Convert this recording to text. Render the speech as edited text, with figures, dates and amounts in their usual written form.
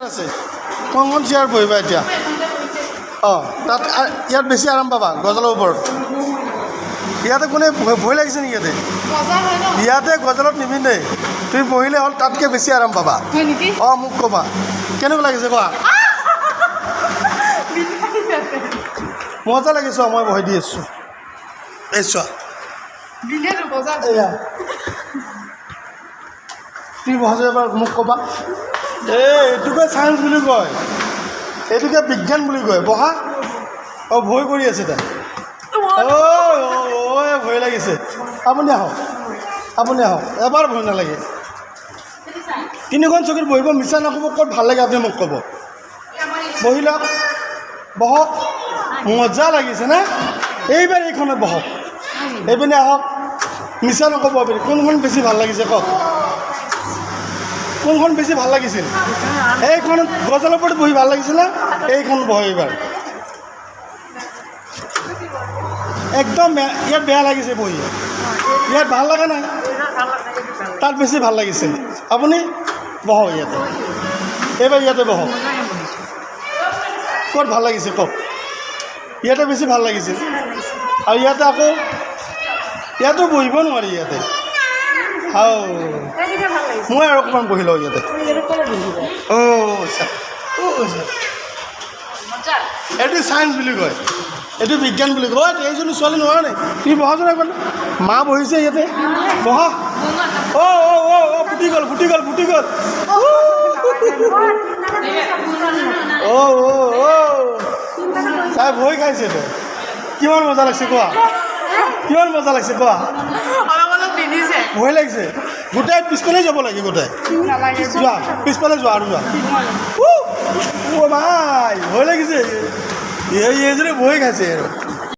আছে কোন চেয়াৰ বহিবা এতিয়া অঁ তাত ইয়াত বেছি আৰাম পাবা গজলৰ ওপৰত ইয়াতে কোনে ভয় লাগিছে নেকি ইয়াতে গজলত নিপিন্ধে তুমি বহিলে হ'ল তাতকৈ বেছি আৰাম পাবা অঁ মোক ক'বা কেনেকুৱা লাগিছে কোৱা মজা লাগিছে মই বহি দি আছোঁ এই চোৱা এয়া তুমি বহাজে এবাৰ মোক ক'বা এইটোকে চায়েন্স বুলি কয় এইটোকে বিজ্ঞান বুলি কয় বহা অঁ ভয় কৰি আছে তাই ভয় লাগিছে আপুনি আহক এবাৰ ভয় নালাগে তিনিখন চকীত বহিব মিছা নক'ব ক'ত ভাল লাগে আপুনি মোক ক'ব বহি লওক বহক মজা লাগিছে না এইবাৰ এইখনত বহক এইপিনে আহক মিছা নক'ব আপুনি কোনখন বেছি ভাল লাগিছে কওক কোনখন বেছি ভাল লাগিছিল এইখন গজলৰ ওপৰত বহি ভাল লাগিছিল এইখন বহ এইবাৰ একদম ইয়াত বেয়া লাগিছে বহি ইয়াত ভাল লগা নাই তাত বেছি ভাল লাগিছিল আপুনি বহক ইয়াতে এইবাৰ ইয়াতে বহক ক'ত ভাল লাগিছে কওক ইয়াতে বেছি ভাল লাগিছিল আৰু ইয়াতে আকৌ ইয়াতো বহিব নোৱাৰি ইয়াতে মই আৰু অকণমান বহি লওঁ ইয়াতে এইটো চায়েন্স বুলি কয় এইটো বিজ্ঞান বুলি কয় এইজনী ছোৱালী নোৱাৰা নাই তুমি বহাচোন এখন মা বহিছে ইয়াতে বহা ফুটি গ'ল তাই ভয় খাইছে তো কিমান মজা লাগিছে কোৱা ভয় লাগিছে গোটাই পিছফালে যাব লাগে গোটাই যোৱা পিছফালে যোৱা আৰু যোৱা ভাই ভয় লাগিছে এইজনী ভয় খাইছে আৰু